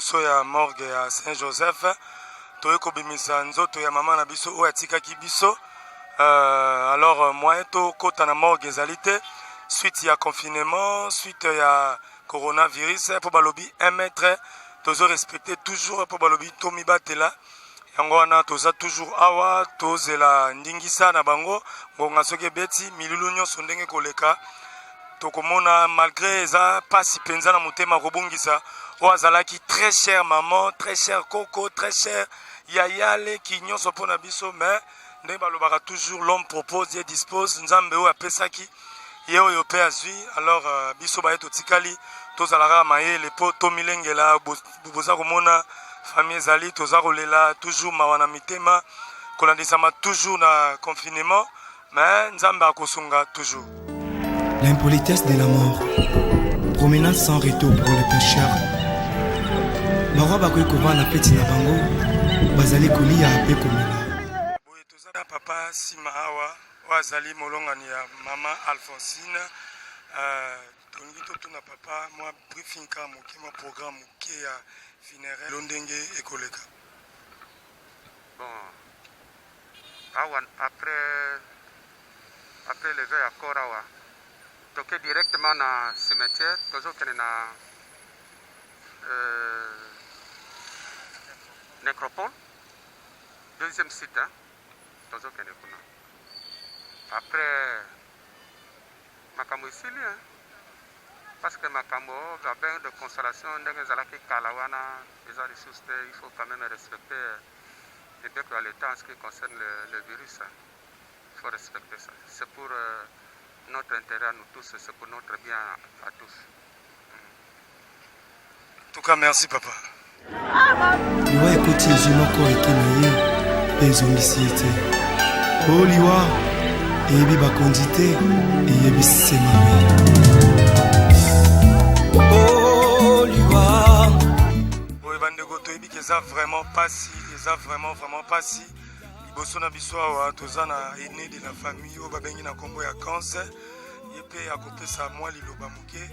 liboso ya morgue ya Saint-Joseph toye kobimisa nzoto ya mama na biso oyo atikaki biso. Alors moyen to kota na morgue ezali te suite ya confinement, suite ya coronavirus po balobi 1 mètre tozo respecter toujours po balobi to mibatela yango wana toza toujours awa tozela ndingisa na bango ngonga soki beti milulu nyonso ndenge koleka tokomona malgré eza pasi penza na motema kobongisa o azalaki très cher maman, très cher coco, très cher yayale ki nyonso pona biso mais ndenge balobaka toujours l'homme propose et dispose nzambe oyo apesaki ye oyo pe azwi. Alors biso baye totikali tozalaka mayele po tomilengela boza komona famille ezali toza kolela toujours mawa na mitema kolandisama toujours na confinement mais nzambe akosunga toujours. L'impolitesse de la mort, promenade sans retour pour les pécheurs. Mawa bakoki kovanda peti na bango bazali kolia mpe komela. Boye tozala papa sima awa wazali molongani ya mama Alphonsine. Tongi totuna papa moi briefing ka moke mo programme moke ya funéraire londenge ekoleka. Bon, après le veille à Korawa, toqué directement dans le cimetière, toujours qu'il y a nécropole, deuxième site, toujours qu'il y a. Après, Makambo ici, parce que Makambo, la bain de consolation, il faut quand même respecter les peuples à l'état en ce qui concerne le virus. Il faut respecter ça. C'est pour notre intérêt à nous tous, c'est pour notre bien à tous. En tout cas, merci papa. Liwa ekoti ezumoko ekinaye ezongisi ete o liwa eyebi bakonzi te eyebisi mabe. O liwa oyo bandeko toyebi ke eza vraiment pasi, eza vraiment pasi. Liboso na biso awa toza na aîné de la famille oyo babengi na nkombo ya cancer ye mpe akopesa mwa liloba moke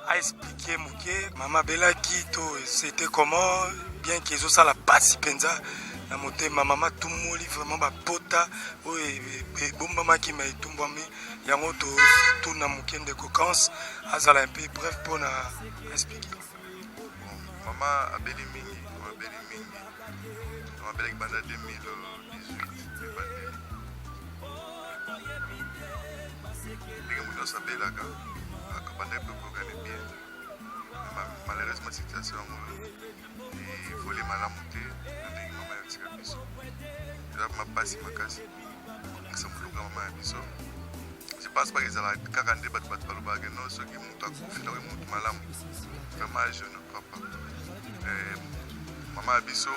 aexplike moke mama abelaki to c'était comment bien ke ezosala pasi mpenza na motema mama tumoli vraiment bapota oyo ebombamaki ma etumbwami yango totuna moke ndeko cancer azala mpe bref mpona explike. Mama abeli mingi mama abelaki banda 2018 ndenge moto nyonso abelaka akabanda mpe kokane bien malheureusement situation yango evole malamu te na ndenge mama yatika biso eza mapasi makasi akisa molunga mama ya biso. Je pense pas ezala kaka nde bato balobaka no soki moto akufi nakoki motu malamu vraiment je ne crois pas. Mama ya biso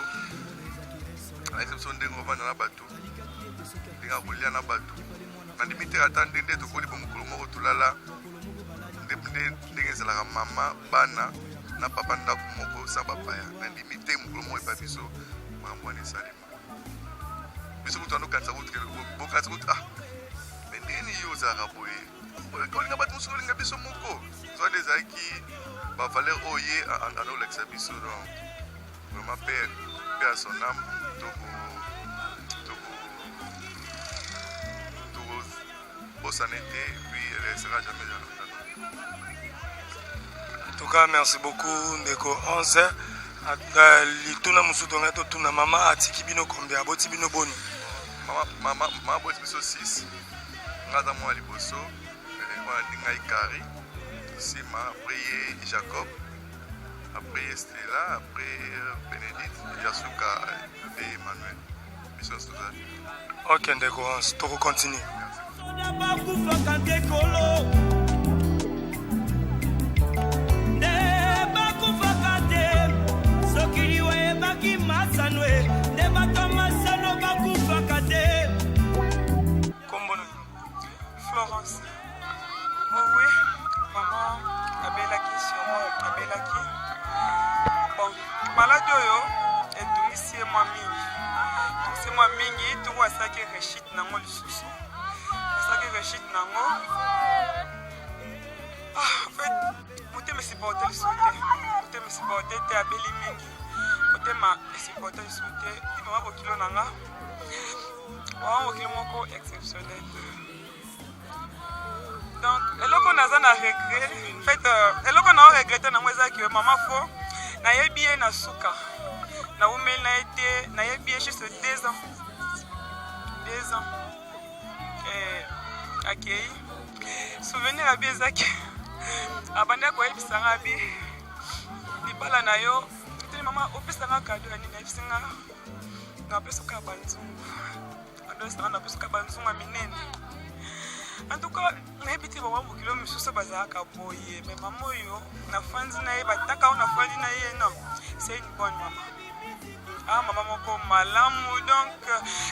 ayesa biso ndenge ovanda na bato ndenge akolia na bato nandimi te ata ndenge tokoli po mokolo moko tolala ndenge ezalaka mama bana na papa ndako moko sa bapaya nandimi te mokolo moko epa biso makambo wana esalema biso kutu andokanisa bokanisa kutu me ndenge nini yo ozalaka boye kolinga bato mosuku olinga biso moko zwande ezalaki bavaler oyo ye andolakisa biso donc vraiment pe à son âme bosane te puis elle sera jamais dans notre. En tout cas merci beaucoup ndeko 11 lituna musuto ngato tuna mama atiki bino kombe aboti bino boni mama boti biso 6 ngata mwa liboso wana ndinga ikari sima après Jacob après Stella après Bénédicte Yasuka et Emmanuel biso soza. Ok ndeko 11 to continue. Florence. Oh oui, maman abelaki sûrement abelaki. Bon, malade oyo etungisi ye mwa mingi. Tungisi mwa mingi tuku asaki rechite nango lisusu. Asaki rechite nango. En fait, motema supporte lisusu te. Motema supporte te abeli mingi. vraiment supporter du soutien. Il m'a beaucoup de nanga. Vraiment beaucoup exceptionnel. Donc, elle qu'on a un regret. En fait, elle qu'on a regretté dans moi que maman fo na yebi na suka. Na umel na été na yebi juste 2 ans. 2 ans. Akei. Souvenir à Biezaki. Abanda ko ebisanga bi. Libala na yo. Tini mama opesanga cadeau ani na ebisinga. Na pesuka banzungu. Ando na pesuka banzungu minene. En tout cas, na ebiti ba wa mukilo misusa bazaka boye. Mais maman yo na fanzi na ye bataka na fanzi na ye non. C'est une bonne maman. Ah maman moko malamu donc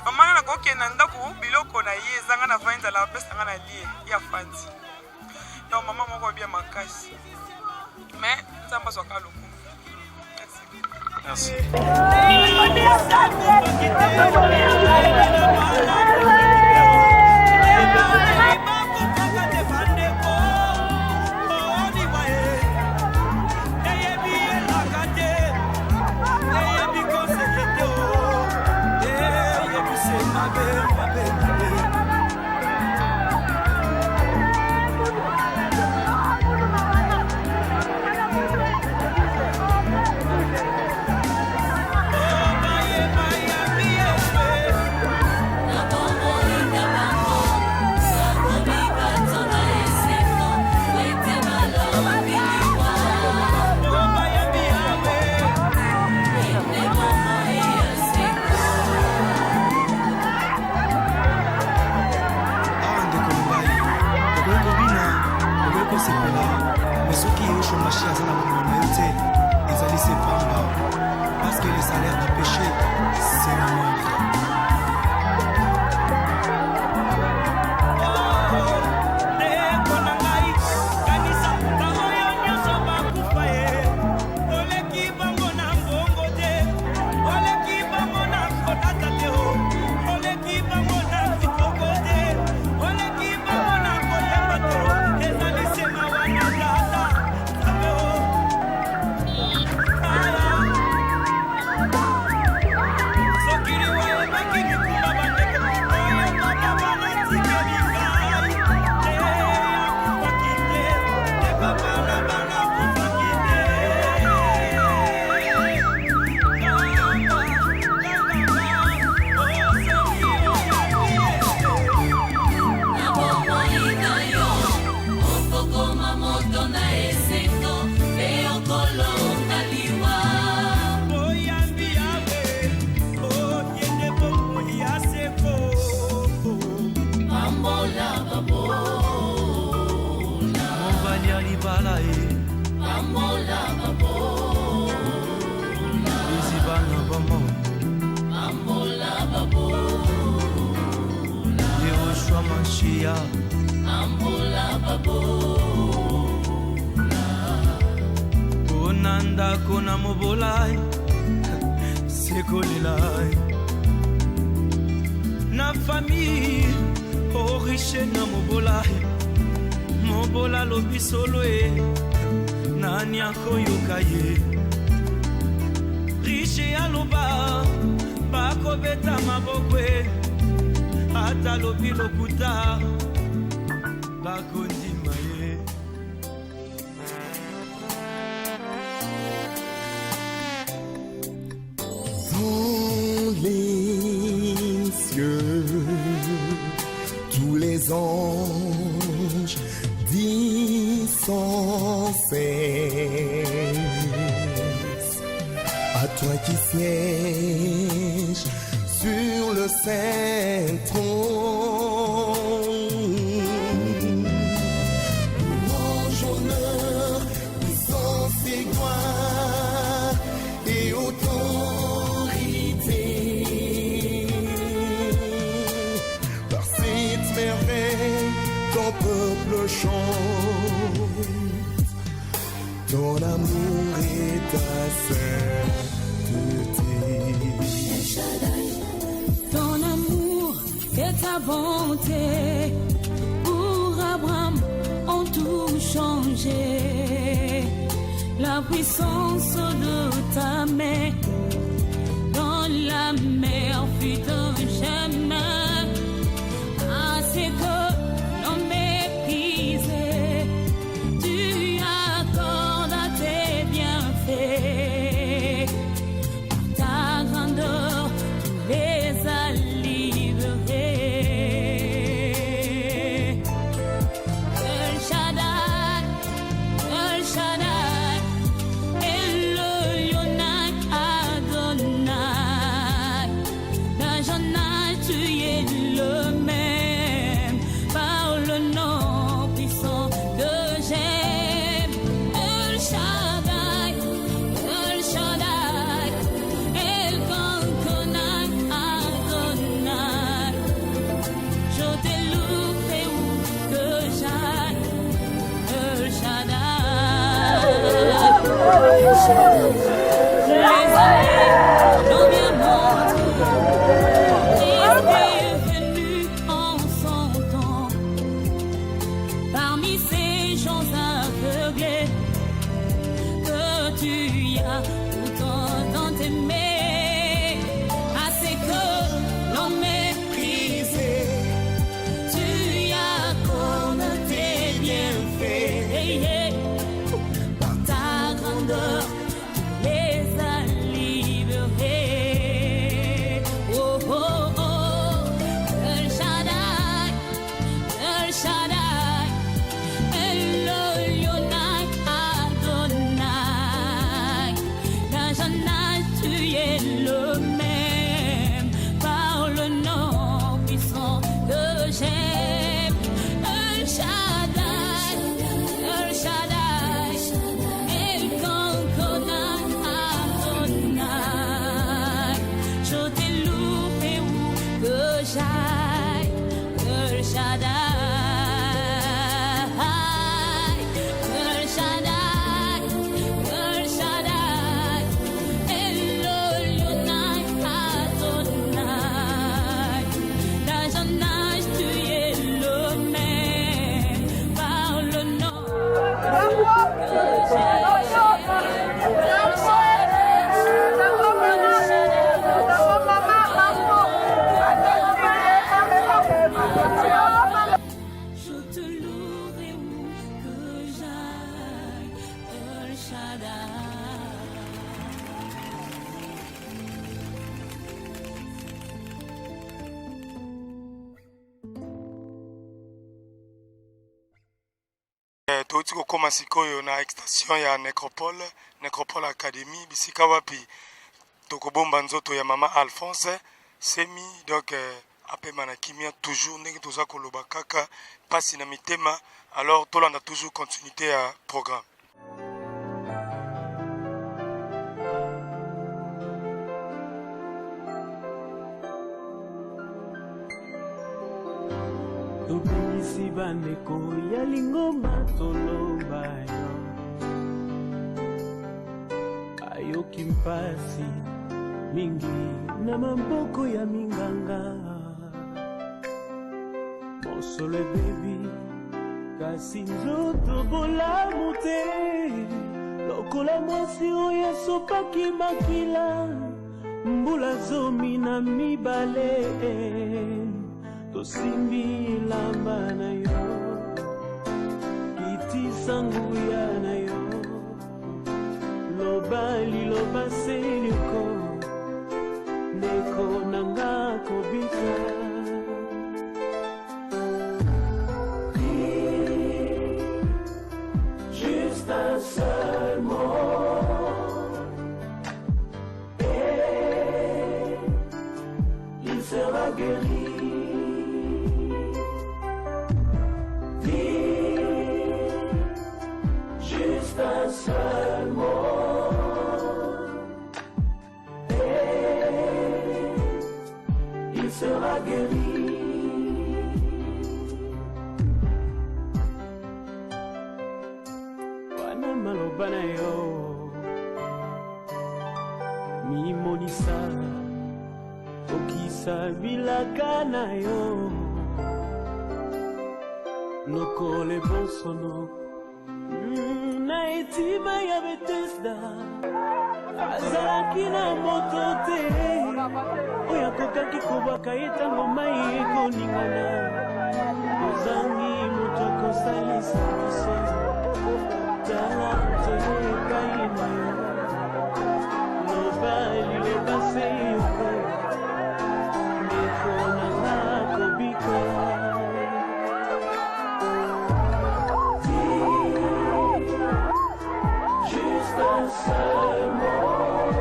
maman na ko kenanda ko biloko na ye zanga na fanzi la pesanga na lie ya fanzi. Donc maman moko bien makasi. Mais ça m'a soka loko. Merci. Parce que le salaire du péché, c'est la mort. Onanda kona mobolai sekolelai na famille o riche na mobola lobi solo e nani akoyoka ye riche aloba bakobeta maboko ata lobi lokuta bakondima ye. Dans les cieux, tous les anges disent sans cesse à toi qui sièges sur le saint trône. Louange, honneur, puissance et gloire et autorité. Par cette merveille, ton peuple chante ton amour et ta sainteté. Ton amour et ta bonté pour Abraham ont tout changé. La puissance de ta main la mer fut un chemin, assez que l'on méprisait, tu accordes à tes bienfaits, ta grandeur, tous les livrer. El Shaddai, El Shaddai, Eloi Adonai, Adonai, tu es le même, par le nom puissant que j'aime. El Shaddai, El Shaddai, El Kankonai Adonai, je te loue et où que j'aille. El Shaddai, les années l'ont bien montré, Christ est venu en son temps, parmi ces gens aveuglés, que tu as pourtant aimé, assez que l'on méprisait, tu accordes tes bienfaits, par ta grandeur, les a livrés. Oh, oh, oh, El Shaddai, El Shaddai, Eloi Adonai, Adonai, tu es le même, par le nom puissant que j'aime. El Shaddai, El Shaddai, El Kankonai Adonai, je te loue et où que j'aille. El Shaddai, El Shaddai, El Shaddai, Eloi Adonai, Adonai, tu es le même, par le nom que j'aime. Je te louerai où que j'aille, El Shaddai. Touti kokoma sikoyo na extension ya Necropole Academy bisika wapi tokobomba nzoto ya mama Alphonse Semi, donc apema na kimia toujours ndenge toza koloba kaka pasi na mitema, alors tolanda toujours continuité ya programme. tobimisi bandeko ya lingomba toloba yo ayoki mpasi mingi na maboko ya minganga mosolo ebebi kasi nzoto bolamu te lokola mwasi oyo esopaki makila mbula zomi na mibale tosimbi lamba na yo kitisa nguya na yo loba liloba seliko ndeko nanga kobika juste un seul mot et il sera guéri. Juste un seul mot et il sera guéri. Wana maloba na yo mimonisa okisa bilaka na yo lokole bonsono na etima ya Bethesda azalaki na moto te oyo akokaki kobwaka ye ntango mai ekoningana ozangi moto akosalisa biso tala nzela epai na yo mobali lebase yoko ndeko nanga kobika juste un seul mot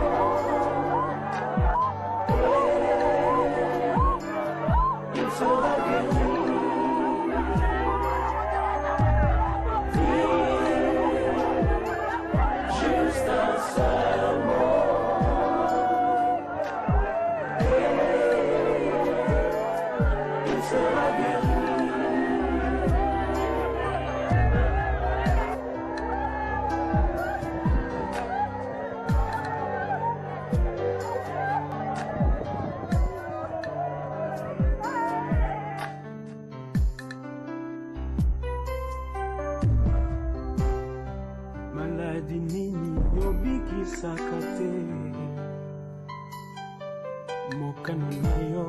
il sera guéri juste un seul mot il sera guéri. Maladi nini yobikisaka te mokano na yo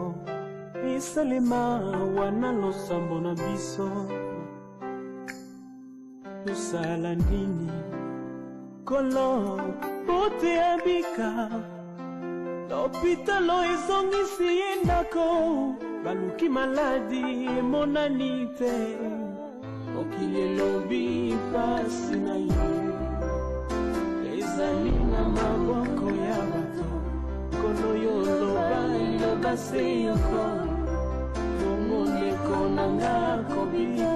esalema wana losambo na biso tosala nini kolo bote abika lopitalo ezongisi ye ndako baluki maladi emonani te mokili elobi pasi na ye ezali na maboko ya bato kono yo loba liloba se yoko bongo ndeko nanga kobika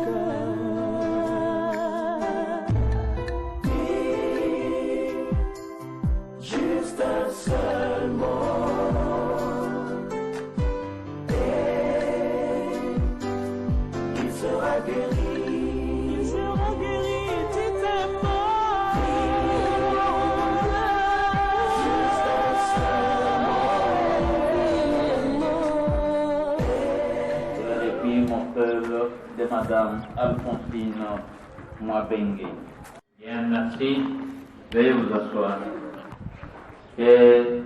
juste un seul mot et il sera guéri. Il sera guéri, tu t'aimes. De Madame Alphonsine Mwabengue. Bien, merci. Veuillez vous asseoir. Et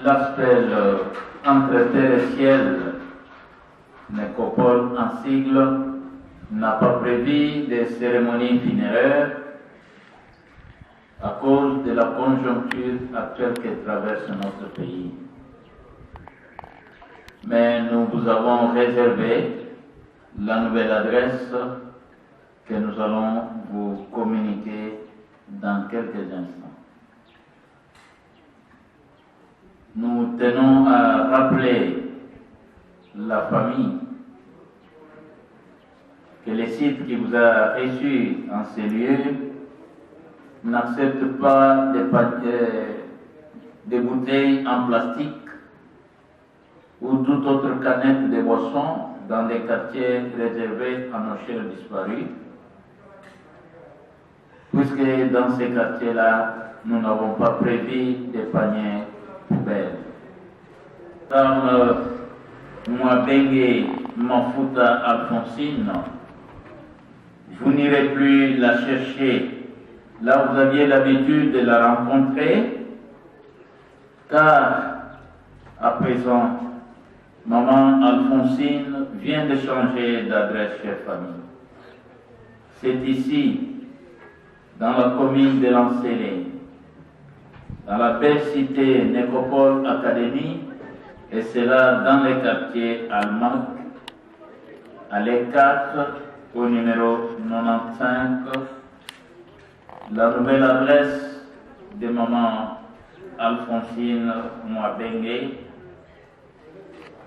l'aspect entre terre et ciel, Nécropole en sigle, n'a pas prévu des cérémonies funéraires à cause de la conjoncture actuelle que traverse notre pays. Mais nous vous avons réservé la nouvelle adresse que nous allons vous communiquer dans quelques instants. Nous tenons à rappeler la famille que le site qui vous a reçu en ces lieux n'accepte pas des bouteilles en plastique ou toute autre canette de boisson dans des quartiers réservés à nos chers disparus, puisque dans ces quartiers-là, nous n'avons pas prévu des paniers poubelles. Madame Mwabengue Mafuta Alphonsine, vous n'irez plus la chercher là où vous aviez l'habitude de la rencontrer, car à présent, Maman Alphonsine vient de changer d'adresse, chère famille. C'est ici, dans la commune de Lancélé, dans la belle cité Nécropole Académie, et c'est là dans le quartier Almac, à l'E4, au numéro 95, la nouvelle adresse de Maman Alphonsine Mwabengue,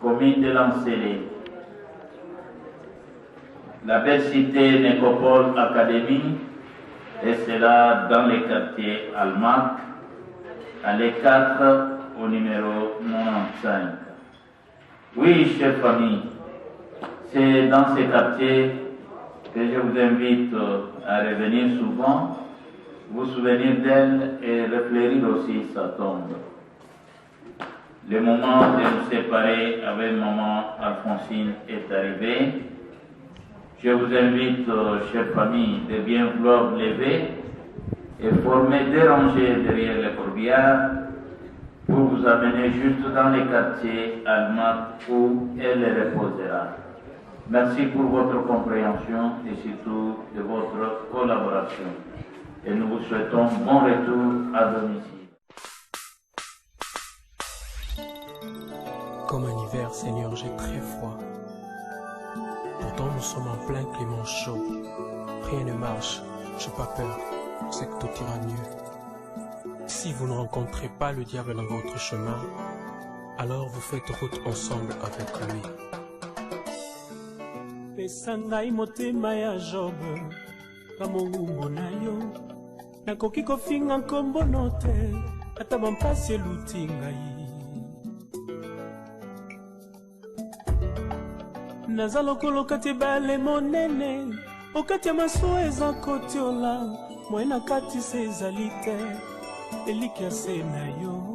commune de Lancélé. La belle cité Nécropole Académie, et c'est là dans les quartiers Almac, à l'E4 au numéro 95. Oui, chère famille, c'est dans ces quartiers que je vous invite à revenir souvent, vous souvenir d'elle et réfléchir aussi sa tombe. Le moment de nous séparer avec maman Alphonsine est arrivé. Je vous invite, chère famille, de bien vouloir vous lever et former des rangées derrière les courbières pour vous amener juste dans les quartiers allemands où elle reposera. Merci pour votre compréhension et surtout de votre collaboration. Et nous vous souhaitons bon retour à domicile. Comme un hiver, Seigneur, j'ai très froid. Pourtant, nous sommes en plein clément chaud. Rien ne marche, j'ai pas peur, je sais que tout ira mieux. Si vous ne rencontrez pas le diable dans votre chemin, alors vous faites route ensemble avec lui. Pesa ngai motema ya Job, kamongumbo na yo. Nakoki kofinga nkombono te, ata bampasi eluti ngai. Naza lokolo kati ebale monene, okati ya masuwa eza kotiola, moye na kati se ezali te, eliki ya se na yo.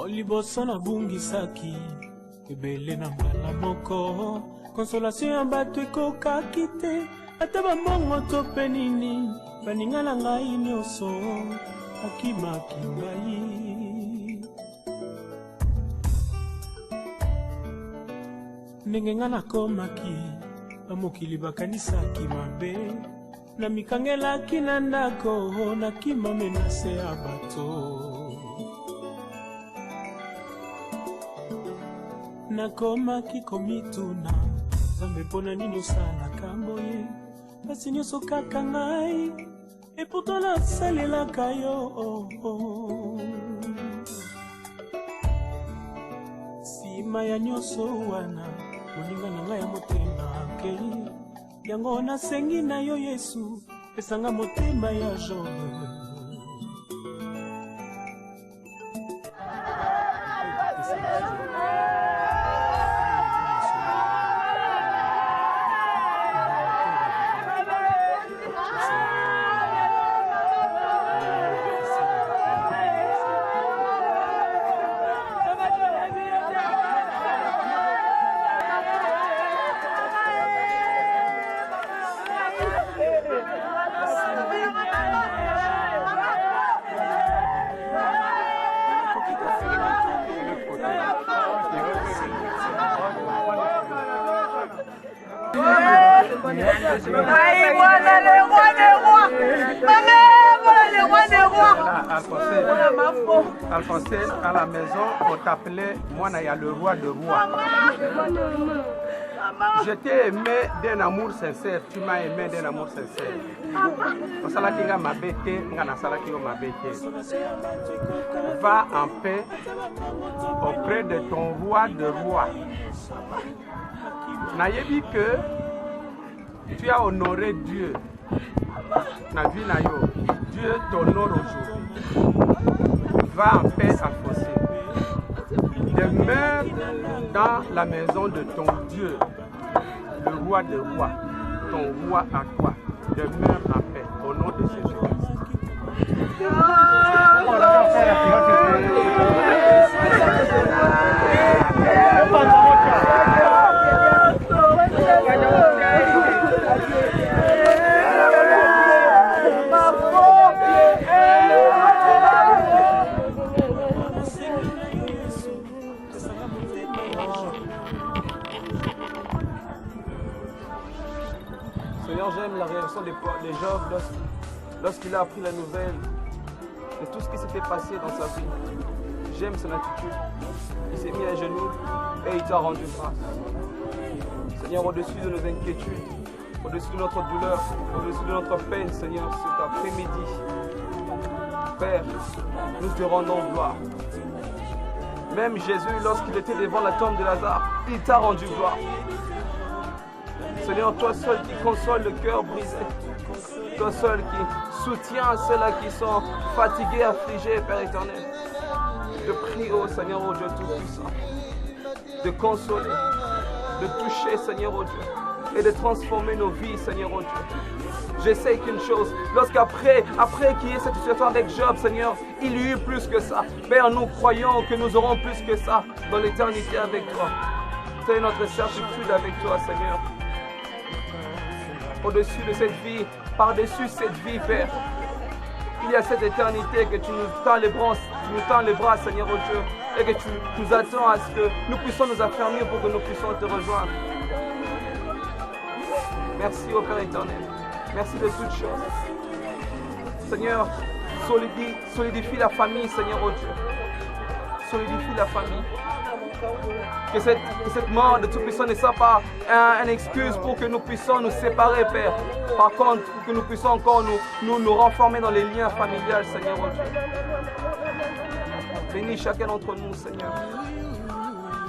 Liboso nabungisaki ebele na mbala moko, konsolation ya bato ekokaki te, ata bambongo to mpe nini, baninga na ngai nyonso bakimaki ngai. Ndenge nga nakomaki, bamokili bakanisaki mabe, na mikangelaki na ndako, nakima menase ya bato. Nakomaki komituna, Nzambe mpona nini osalaka boye, kasi nyonso kaka ngai, et pourtant nasalelaka yo. Sima ya nyonso wana, moninga na ngai ya motema akei, yango nasengi na yo Yesu, pesanga motema ya Job. Alphonsé, à la maison, on t'appelait Moanaya, le roi de rois. Je t'ai aimé d'un amour sincère, tu m'as aimé d'un amour sincère. Va en paix auprès de ton roi de rois. Nayebi que tu as honoré Dieu. Dieu t'honore aujourd'hui. Va en paix, Alphonsé. Demeure dans la maison de ton Dieu, le roi des rois, ton roi à toi. Demeure en paix, au nom de Jésus-Christ. Seigneur, j'aime la réaction de Job lorsqu'il a appris la nouvelle de tout ce qui s'était passé dans sa vie. J'aime son attitude. Il s'est mis à genoux et il t'a rendu grâce. Seigneur, au-dessus de nos inquiétudes, au-dessus de notre douleur, au-dessus de notre peine, Seigneur, cet après-midi, Père, nous te rendons gloire. Même Jésus, lorsqu'il était devant la tombe de Lazare, il t'a rendu gloire. Seigneur, toi seul qui console le cœur brisé, toi seul qui soutient ceux-là qui sont fatigués, affligés, Père éternel. Je prie, ô Seigneur, ô Dieu Tout-Puissant, de consoler, de toucher, Seigneur, ô Dieu, et de transformer nos vies, Seigneur, ô Dieu. Je sais qu'une chose, lorsqu'après qu'il y ait cette situation avec Job, Seigneur, il y eut plus que ça. Père, nous croyons que nous aurons plus que ça dans l'éternité avec toi. C'est notre certitude avec toi, Seigneur. au-dessus de cette vie, par-dessus cette vie, Père. Il y a cette éternité que tu nous tends les bras, Seigneur oh Dieu, et que tu nous attends à ce que nous puissions nous affermir pour que nous puissions te rejoindre. Merci au Père éternel. Merci de toutes choses. Seigneur, solidifie la famille, Seigneur oh Dieu. Solidifie la famille. Que cette mort de Tout-Puissant ne soit pas une excuse pour que nous puissions nous séparer, Père. Par contre, pour que nous puissions encore nous renformer dans les liens familiales, Seigneur oh Dieu. Bénis chacun d'entre nous, Seigneur.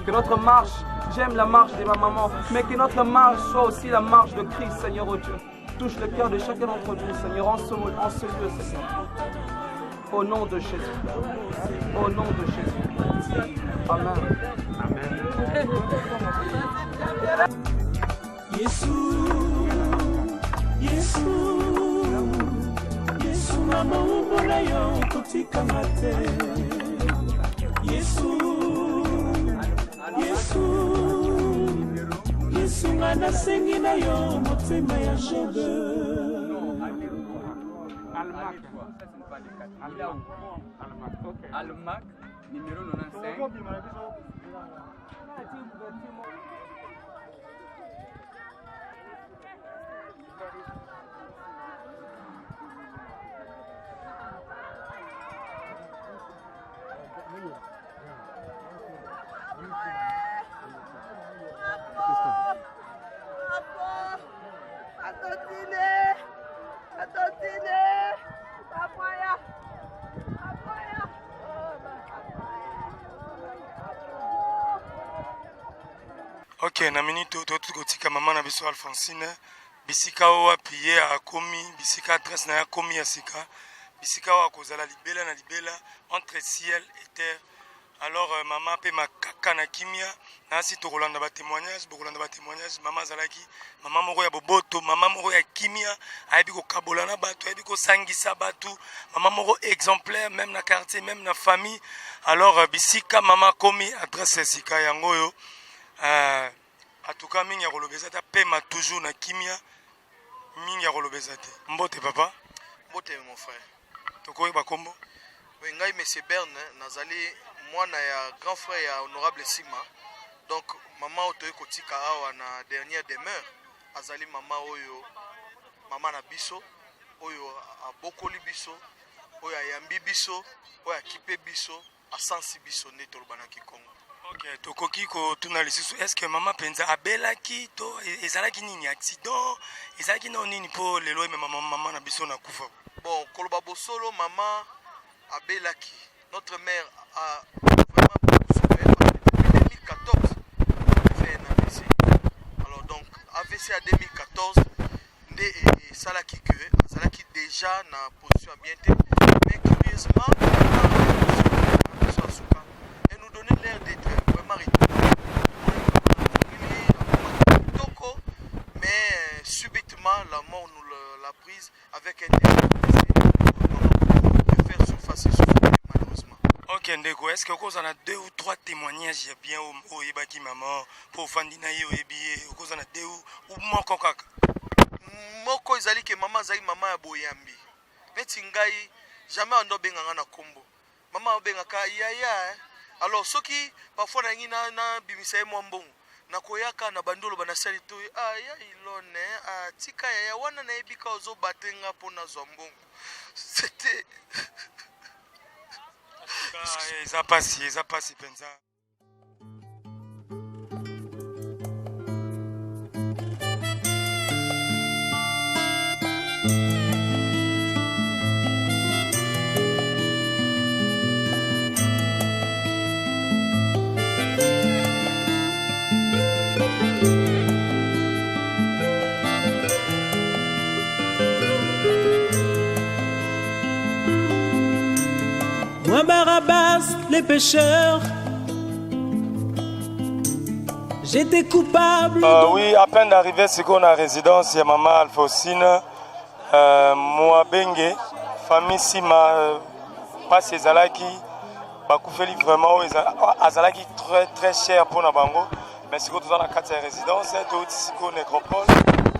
Que notre marche, j'aime la marche de ma maman, mais que notre marche soit aussi la marche de Christ, Seigneur oh Dieu. Touche le cœur de chacun d'entre nous, Seigneur, en ce lieu, Seigneur. Au nom de Jésus. Au nom de Jésus. Amen. Amen. Yesu, mama umbola yo kotika mate. Yesu ngana sengi na yo motema ya Jobe. Almac, numéro 95. Ok, na minute oyo kotika mama na biso Alphonsine bisika oyo apiye akomi bisika adresse na ya komi ya sika bisika oyo akozala libela na libela entre ciel et terre. Alors mama pe makaka na kimia nasi tokolanda ba témoignage mama azalaki mama moko ya boboto mama moko ya kimia ayebi kokabola na bato ayebi kosangisa bato mama moko exemplaire même na quartier même na famille. Alors bisika mama komi adresse sika yango yo en tout cas mingi ya kolobeza ta pema toujours na kimia mingi ya kolobeza te. Mbote papa. Mbote mon frère. Tokoyeba kombo. Ngai monsieur Berne nazali mwana ya grand frère ya honorable Sima. Donc maman otoyi kotika awa na dernière demeure azali mama oyo mama na biso oyo abokoli biso oyo ayambi biso oyo akipe biso asansi biso nde tolobana Kikongo. Ok, tokoki kotuna lisusu est-ce que mama penza abelaki to ezalaki nini accident ezalaki na nini po lelo eme mama na biso na kufa? Bon, koloba bosolo mama abelaki. Notre mère a vraiment beaucoup souffert depuis 2014. Fait un AVC. Alors donc AVC à 2014 nde salaki que salaki déjà na position ambiante mais curieusement et nous donner l'air d'être vraiment mais subitement la mort nous l'a prise avec un de faire surface malheureusement. Ok ndeko, est-ce que vous avez 2 ou 3 témoignages bien au yebaki maman pour fandina yo ebiye vous avez 2 ou moko kaka? Moko ezali ke mama zali mama ya boyambi. Neti ngai jamais ando benganga na kombo. Mama obengaka yaya. Alors soki parfois na ngi na bimisa mo mbongo. Na koyaka na bandolo banasali to ya ilone tika ya wana na ebika ozo batenga pona zombongo. C'était ça passe penza. Moi Barabbas, les pécheurs, j'étais coupable. Oui, à peine d'arriver c'est qu'on a résidence, il y a maman Alphonsine, moi Bengue, famille Sima, pas ces Zalaki, Bakoufeli vraiment, Azalaki très cher pour Nabango, mais c'est qu'on a 4 résidences, tout ici qu'on nécropole,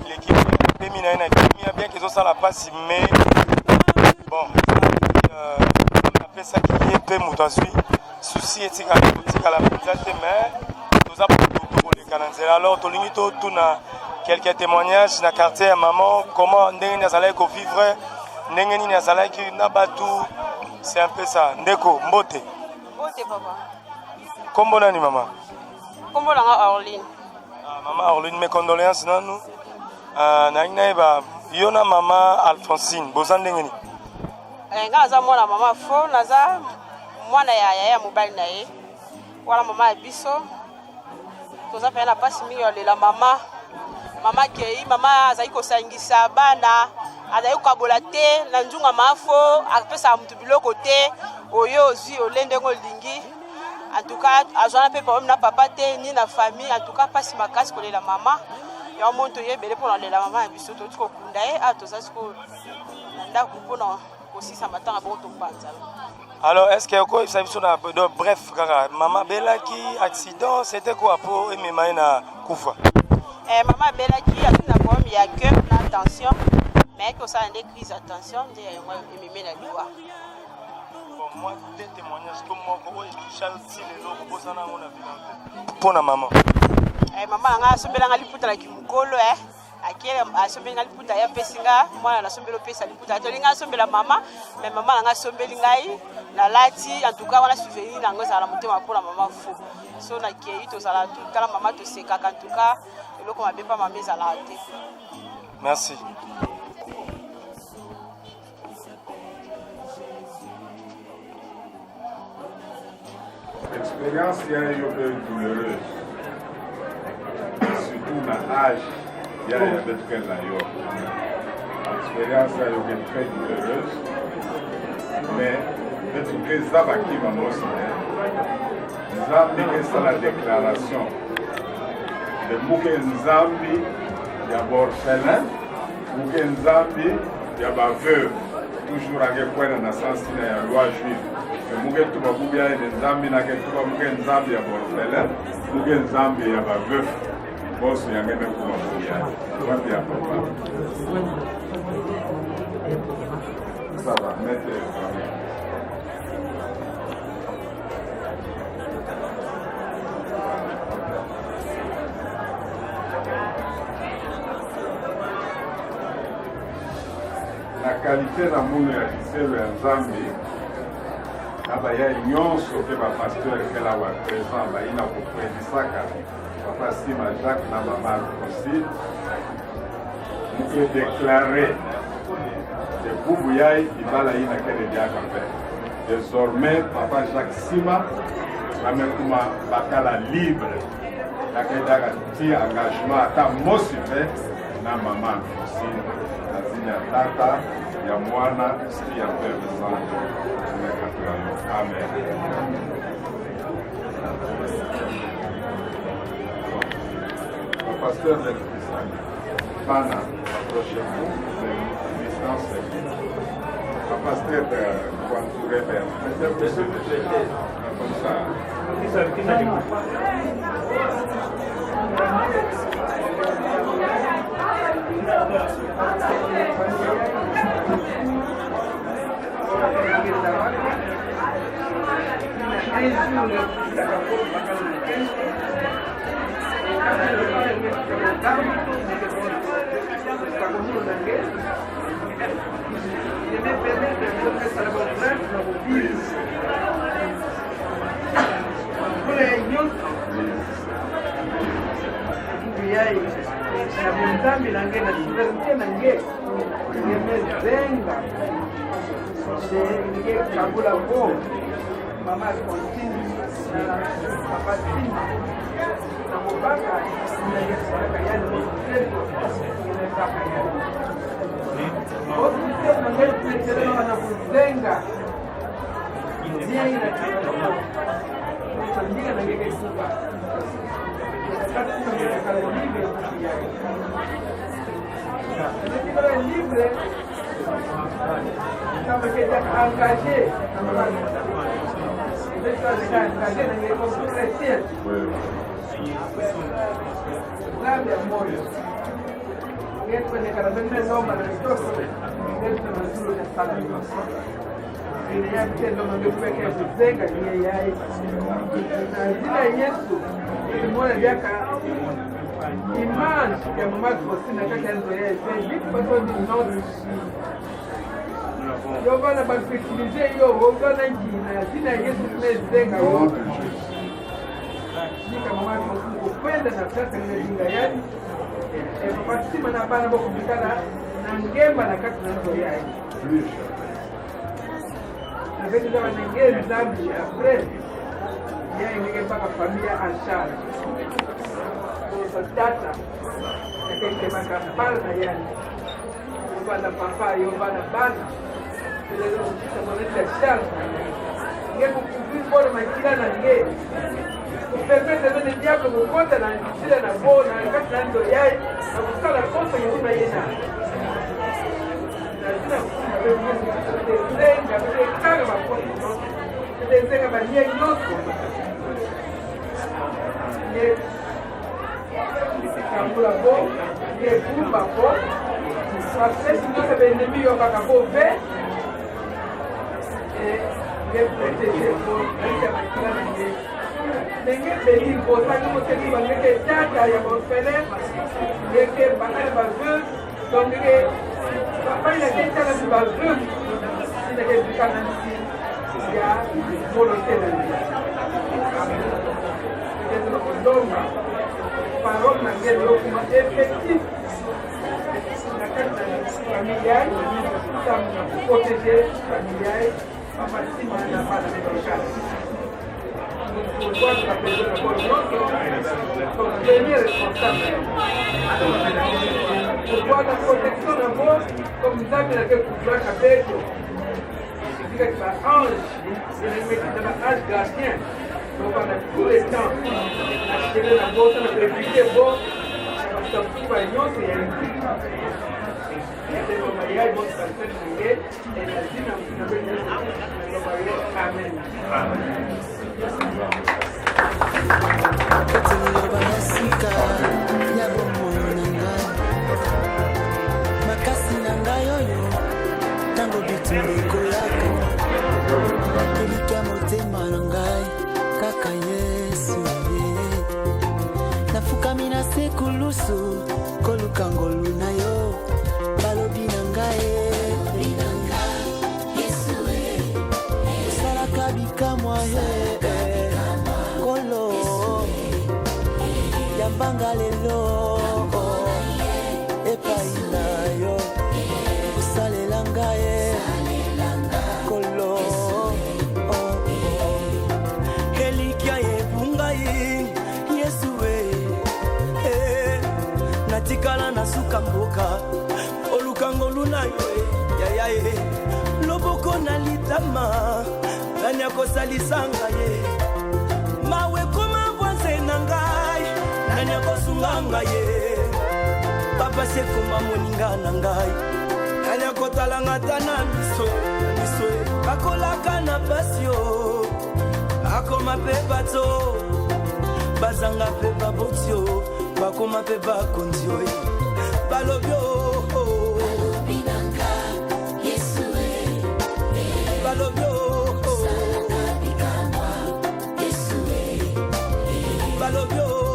l'équipe. pemi na ina pemi bien que ça la passe mais bon apesa qui est pe moto asui souci etika la peut-être mais nous avons pour les canadiens alors tolingi to tuna quelques témoignages na quartier ya maman comment ndenge nazala ko vivre ndenge nini nazala ki na batu c'est un peu ça ndeko mbote papa kombo nani maman kombo langa Orline maman Orline mes condoléances nanu na ina ba yona maman Alphonsine bozande ngeni nga za mwana mama fo naza mwana ya mobali na ye wala mama biso toza pe na pasi mingi olela mama kei mama azali kosangisa bana azali kokabola te na nzunga mafo apesa mutu biloko te oyo ozwi olende ngo lingi en tout cas azwana pe problème na papa te ni na famille en tout cas pasi makasi kolela mama ya monto yebele pour lela mama ya biso toti kokunda ye toza siko ndako mpona kosisa matanga bongo topanza. Alors est-ce que quoi ça na bref kaka mama belaki accident c'était quoi pour emema na kufa maman belaki a na problème ya cœur na tension mais que ça ande crise attention de moi emema na liwa bon moi des témoignages comme moi ko toucha aussi les lots ko sana ngona vivante pour na maman maman nga sombela nga liputa la kimukolo akele asombeli nga liputa ya pesinga mwana na sombelo pesa liputa tolinga sombela mama mais mama nga sombeli ngai na lati en tout cas wana souvenir nango za la motema pour la maman fou so na kei to sala tout kala mama to seka en tout cas eloko mabe pa mama za la te. Merci. L'expérience est un peu douloureuse, surtout dans l'âge. Il y a des trucs là. L'expérience est très douloureuse, mais les trucs là qui vont aussi. Nous avons fait ça la déclaration de Mouké Nzambi, il y a orphelin, Mouké Nzambi, il y a veuve, toujours à quel point dans le sens de la loi juive. Mouké Toubaboubia et Nzambi, n'a qu'un Touba Mouké Nzambi, il y a orphelin, Mouké Nzambi, il y a veuve. Boss, il y a même ça va, mettez. La qualité de mon réalisé le Nzambi, il y a une nuance que le pasteur est là présent, il a compris ça. Papa Sima Jacques na maman aussi, nous pouvons déclarer que Boubouyaï il va la y na quel désormais Papa Jacques Sima va mettre bakala libre na quel engagement à ta motivé na maman aussi na zinya tata ya mwana si ya père santo amen. Pasteur de l'Église, Pana, approchez-vous de distance. Le pasteur de Kwantouré, comme ça. Mama continue papa Tina na mobaka na yesaka yani motendo na kaka yani wote na ngeli kuletelea na kuzenga ndia ina kama ndio na ngeke kupa kati na kale libre ya libre kama keta engagé ngeti kwenye karabene ngoma na mtoto ngeti na mazuru ya sana ile ya kitendo ngekuweka kuzenga ni yai na jina Yesu ilimwona vyaka imani ya mama Faustina kaka ndio yeye vitu bado ni note yo bana bakutilize yo wogana njina jina Yesu tumezenga wote nika mama Faustina kupenda na sasa ni jinga yani Faustina na bana bokubikana na ngemba na kaka ndio yeye na vitu kama ngezi zambi après yeye ngeke mpaka familia anshara kwa data yake kama bana yani bana papa yo bana bana ile ndio tunaita shamba ngeke kupigwa makila na ngeke kupepeta ndio diablo kukota na njia na bona kati na ndo yai na kukala kosa nyuma yena lazima kuzenga kama makosa kuzenga bania nyoko ye kambula bo ye kumba bo process ndio bendemi yo baka bo ve ye protéger bo ndio makila na ngeke nenge beli botaki moteki bangeke tata ya bofele ngeke bakale baveu donc ngeke papa inake tala si baveu inake bikana nisi ya volonté na ngi ngeke ndonga parole na ngeke lokuma effectif na kati na familial samu na protéger familial papa sima na bana ndokana Pourquoi tu as fait le comme premier responsable? Pourquoi la protection d'abord comme ça que la coupe à Pétro? C'est que tu as ange, c'est le métier de l'ange gardien. Donc on a tout le temps à tirer la bosse, on a préféré bon, parce que tout va y c'est un petit. C'est le mariage, bon, ça fait le et la dîme, on a fait le mariage. Amen. Sika ya bomoi na ngai makasi na ngai oyo ntango bitumba ekolaka kolika motema na ngai kaka Yesu nafukami na sekulusu koluka ngolu na yo balobi na ngai osalaka bikamwa Yambanga lelo epai na yo usalela ngaye kolo helikia ebungai Yesu natikala na suka mboka olukango luna yo yayaye loboko na litama nani akosalisa ngaye mawe koma voisin na ngai nani akosunga ngai papa sekoma moninga na ngai nani akotalanga ta na miso bakolaka na pasio akoma pe bato bazanga pe babotio bakoma pe bakondio balobio balobinanga Yesu balobio balobio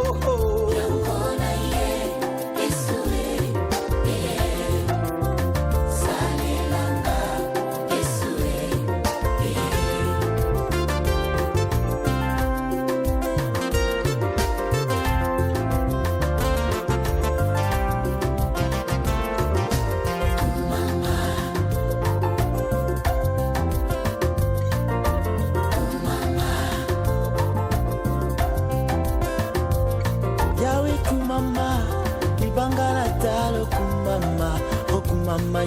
Mama